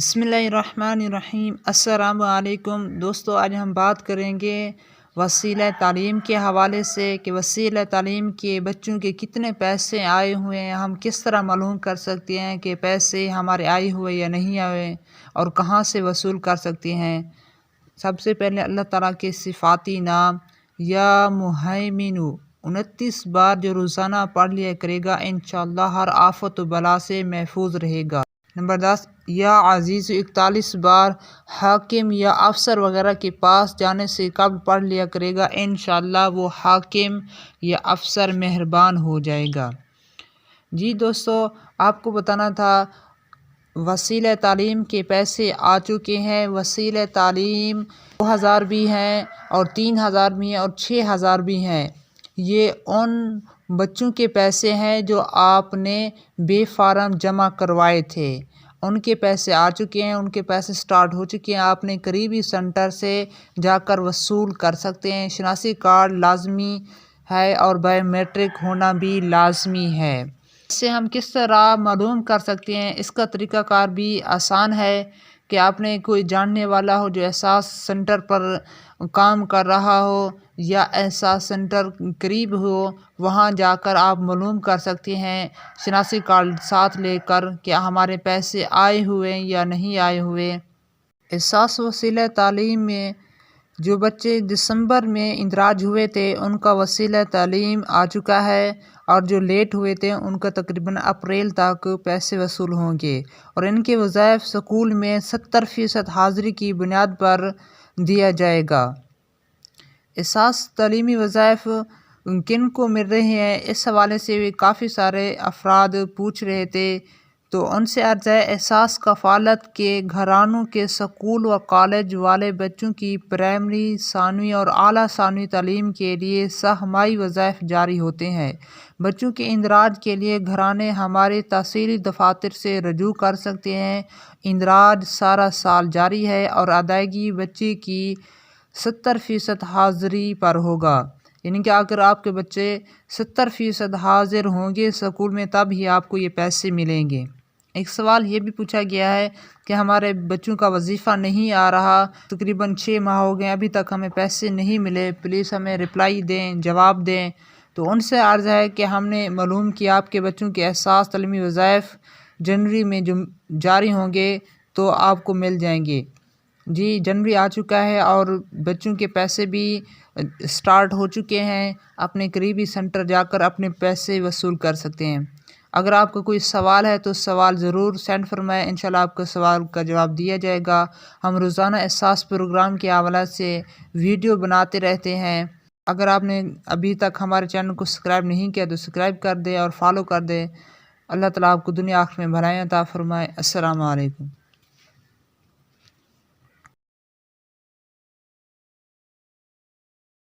बिस्मिल्लाहिर्रहमानिर्रहीम। अस्सलाम वालेकुम दोस्तों, आज हम बात करेंगे वसीला तालीम के हवाले से कि वसीला तालीम के बच्चों के कितने पैसे आए हुए हैं, हम किस तरह मालूम कर सकते हैं कि पैसे हमारे आए हुए या नहीं आए और कहाँ से वसूल कर सकते हैं। सबसे पहले अल्लाह ताला के सिफाती नाम या मुहैमिनु 29 बार जो रोज़ाना पढ़ लिया करेगा, इंशाअल्लाह हर आफत व बला से महफूज रहेगा। नंबर 10 या अजीज़ 41 बार हाकिम या अफसर वगैरह के पास जाने से कब पढ़ लिया करेगा, इंशाअल्लाह वो हाकिम या अफसर मेहरबान हो जाएगा। जी दोस्तों, आपको बताना था वसीला तालीम के पैसे आ चुके हैं। वसीला तालीम 2000 भी हैं और 3000 भी हैं और 6000 भी हैं। ये उन बच्चों के पैसे हैं जो आपने बेफारम जमा करवाए थे, उनके पैसे आ चुके हैं, उनके पैसे स्टार्ट हो चुके हैं। आपने करीबी सेंटर से जाकर वसूल कर सकते हैं। शनासी कार्ड लाजमी है और बायोमेट्रिक होना भी लाजमी है। इससे हम किस तरह मालूम कर सकते हैं, इसका तरीक़ाकार भी आसान है कि आपने कोई जानने वाला हो जो एहसास सेंटर पर काम कर रहा हो या एहसास सेंटर करीब हो, वहाँ जाकर आप मालूम कर सकते हैं शनासी कार्ड साथ लेकर कि हमारे पैसे आए हुए या नहीं आए हुए। एहसास वसीला तालीम में जो बच्चे दिसंबर में इंदराज हुए थे उनका वसीला तालीम आ चुका है और जो लेट हुए थे उनका तकरीबन अप्रैल तक पैसे वसूल होंगे और इनके वज़ाइफ स्कूल में 70% हाज़िरी की बुनियाद पर दिया जाएगा। एहसास तालीमी वज़ाइफ किन को मिल रहे हैं, इस हवाले से भी काफ़ी सारे अफराद पूछ रहे थे, तो उनसे अर्ज़ है एहसास कफ़ालत के घरानों के स्कूल व कॉलेज वाले बच्चों की प्राइमरी, सानवी और आला सानवी तालीम के लिए सहमाही वज़ाइफ जारी होते हैं। बच्चों के इंदराज के लिए घराने हमारे तहसीली दफातर से रजू कर सकते हैं। इंदराज सारा साल जारी है और अदायगी बच्चे की 70% हाज़िरी पर होगा, यानी कि अगर आपके बच्चे 70% हाजिर होंगे स्कूल में तब ही आपको ये पैसे मिलेंगे। एक सवाल ये भी पूछा गया है कि हमारे बच्चों का वजीफ़ा नहीं आ रहा, तकरीबन 6 माह हो गए, अभी तक हमें पैसे नहीं मिले, प्लीज़ हमें रिप्लाई दें, जवाब दें। तो उनसे अर्ज़ है कि हमने मालूम किया आपके बच्चों के एहसास तालीमी वज़ाइफ जनवरी में जो जारी होंगे तो आपको मिल जाएंगे। जी जनवरी आ चुका है और बच्चों के पैसे भी स्टार्ट हो चुके हैं। अपने करीबी सेंटर जाकर अपने पैसे वसूल कर सकते हैं। अगर आपका कोई सवाल है तो सवाल ज़रूर सेंड फरमाएं, इंशाल्लाह आपका सवाल का जवाब दिया जाएगा। हम रोज़ाना एहसास प्रोग्राम के हवाले से वीडियो बनाते रहते हैं। अगर आपने अभी तक हमारे चैनल को सब्सक्राइब नहीं किया तो सब्सक्राइब कर दें और फॉलो कर दें। अल्लाह ताला आपको दुनिया आखिरत में भलाइयाँ अता फरमाए। अस्सलाम वालेकुम।